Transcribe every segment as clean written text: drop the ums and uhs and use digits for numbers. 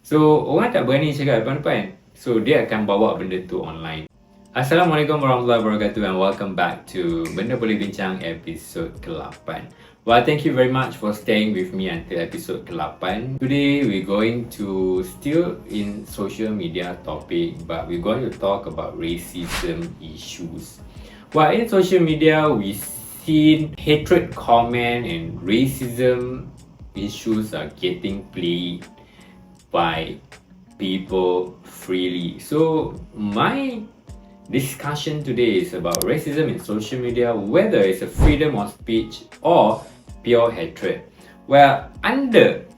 So, orang tak berani cakap depan-depan. So, dia akan bawa benda tu online. Assalamualaikum warahmatullahi wabarakatuh and welcome back to Benda Boleh Bincang episode ke-8. Well, thank you very much for staying with me until episode ke-8. Today, we're going to still in social media topic, but we're going to talk about racism issues. Well, in social media, we see hatred comment and racism issues are getting played by people freely. So my discussion today is about racism in social media, whether it's a freedom of speech or pure hatred. Well, under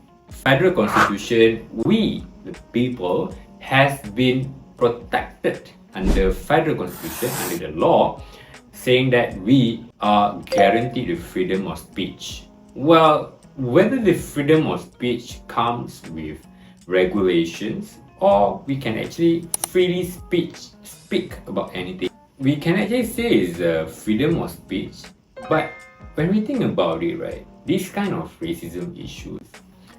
federal constitution, we, the people, has been protected under federal constitution, under the law, saying that we are guaranteed the freedom of speech. Well, whether the freedom of speech comes with regulations or we can actually freely speak about anything. We can actually say it's freedom of speech, but when we think about it, right, this kind of racism issues,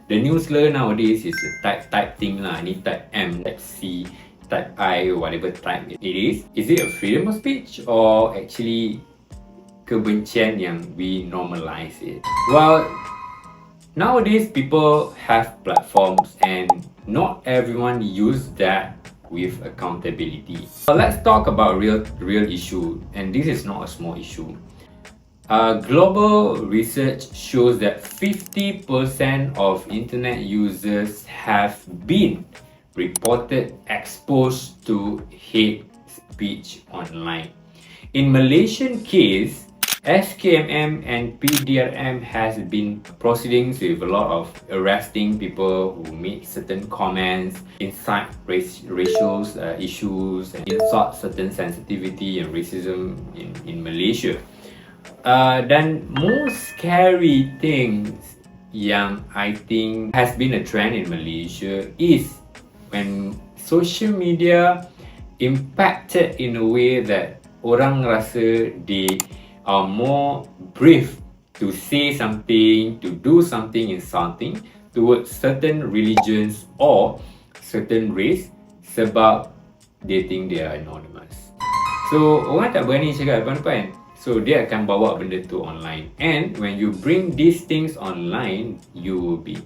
the newsletter nowadays is a type thing lah. Ni type M, type C, type I, whatever type it is. Is it a freedom of speech or actually kebencian yang we normalize it? Well, nowadays, people have platforms and not everyone use that with accountability. So let's talk about real issue, and this is not a small issue. Global research shows that 50% of internet users have been reported exposed to hate speech online. In Malaysian case, SKMM and PDRM has been proceedings with a lot of arresting people who made certain comments, incite racial issues, and insult certain sensitivity and racism in Malaysia. Dan most scary things yang I think has been a trend in Malaysia is when social media impacted in a way that orang rasa they are more brave to say something, to do something insulting towards certain religions or certain race sebab they think they are anonymous. So, orang tak berani cakap depan-depan. So, dia akan bawa benda tu online. And when you bring these things online, you will be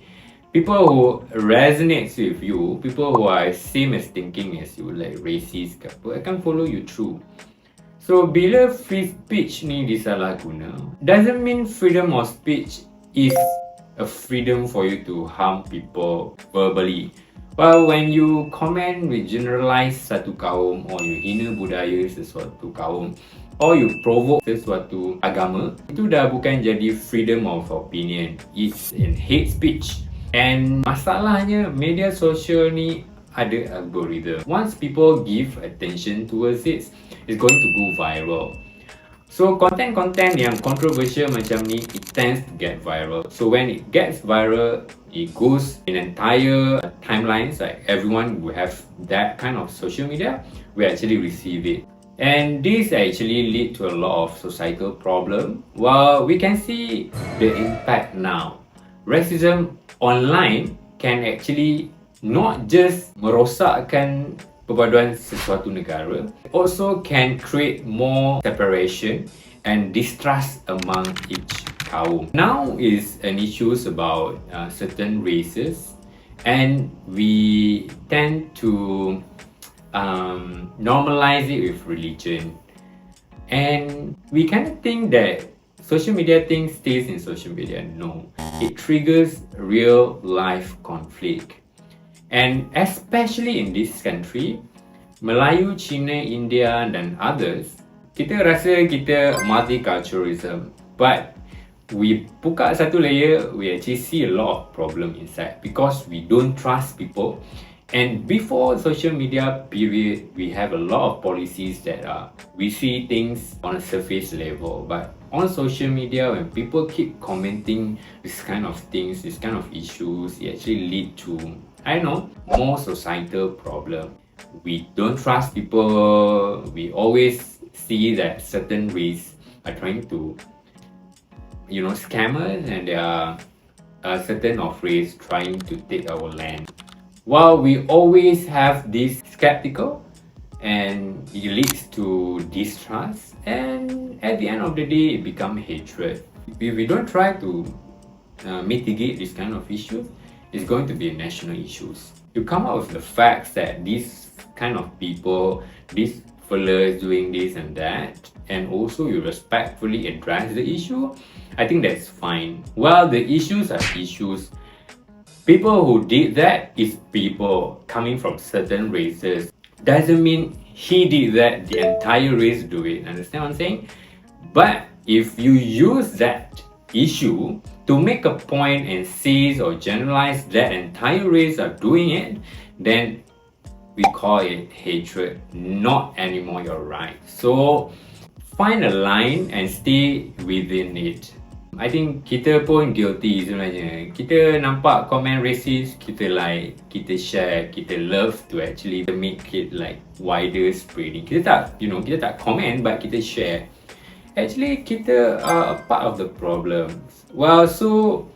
people who resonates with you, people who are same as thinking as you, like racist ke apa, akan follow you through. So, bila free speech ni disalahguna, doesn't mean freedom of speech is a freedom for you to harm people verbally. But when you comment with generalize satu kaum or you hina budaya sesuatu kaum or you provoke sesuatu agama, itu dah bukan jadi freedom of opinion. It's in hate speech. And masalahnya media sosial ni ada algorithm. Once people give attention towards it, it's going to go viral. So content yang controversial macam ni, it tends to get viral. So when it gets viral, it goes in entire timelines, like everyone who have that kind of social media will actually receive it. And this actually lead to a lot of societal problem. Well, we can see the impact now. Racism online can actually not just merosakkan perpaduan sesuatu negara, also can create more separation and distrust among each kaum. Now is an issues about certain races, and we tend to normalize it with religion, and we kind of think that social media thing stays in social media. No, it triggers real life conflict. And especially in this country, Melayu, Cina, India dan others, kita rasa kita multiculturalism, but we buka satu layer, we actually see a lot of problem inside because we don't trust people. And before social media period, we have a lot of policies that we see things on a surface level, but on social media, when people keep commenting this kind of things, this kind of issues, it actually lead to, I know, more societal problem. We don't trust people. We always see that certain race are trying to, scammers, and there are certain of race trying to take our land. While we always have this skeptical, and it leads to distrust, and at the end of the day it becomes hatred. If we don't try to mitigate this kind of issues, it's going to be national issues. You come up with the facts that these kind of people, these fellas doing this and that, and also you respectfully address the issue, I think that's fine. Well, the issues are issues. People who did that is people coming from certain races. Doesn't mean he did that, the entire race do it. Understand what I'm saying? But if you use that issue to make a point and say or generalize that entire race are doing it, then we call it hatred, not anymore your right. So find a line and stay within it. I think kita pun guilty sebenarnya. Kita nampak komen racist, kita like, kita share, kita love to actually make it like wider spreading. Kita tak, kita tak comment but kita share. Actually, kita are a part of the problem. Well, so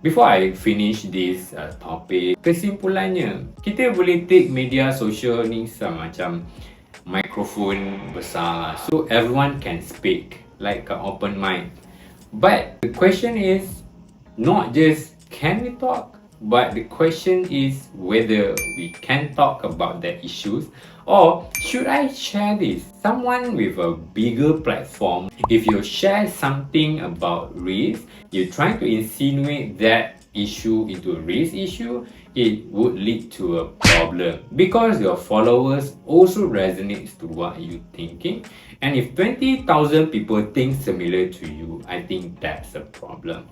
before I finish this topic, kesimpulannya, kita boleh take media sosial ni macam microphone besar, so everyone can speak like an open mic. But the question is not just can we talk, but the question is whether we can talk about the issues, or should I share this? Someone with a bigger platform, if you share something about race, you're trying to insinuate that issue into a race issue, it would lead to a problem because your followers also resonates to what you're thinking. And if 20,000 people think similar to you, I think that's a problem.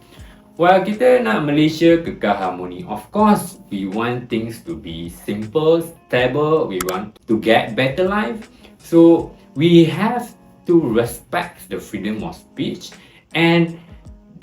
Well, kita nak Malaysia kekal harmoni. Of course, we want things to be simple, stable, we want to get better life. So we have to respect the freedom of speech, and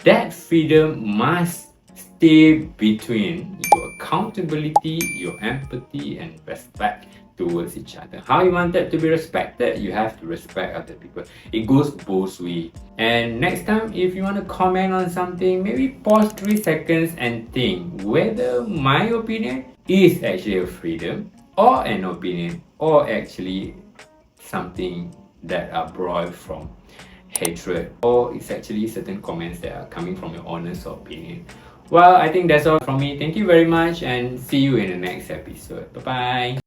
that freedom must stay between your accountability, your empathy, and respect towards each other. How you want that to be respected, you have to respect other people. It goes both ways. And next time, if you want to comment on something, maybe pause 3 seconds and think whether my opinion is actually a freedom or an opinion, or actually something that are borrowed from hatred, or it's actually certain comments that are coming from your honest opinion. Well, I think that's all from me. Thank you very much and see you in the next episode. Bye bye.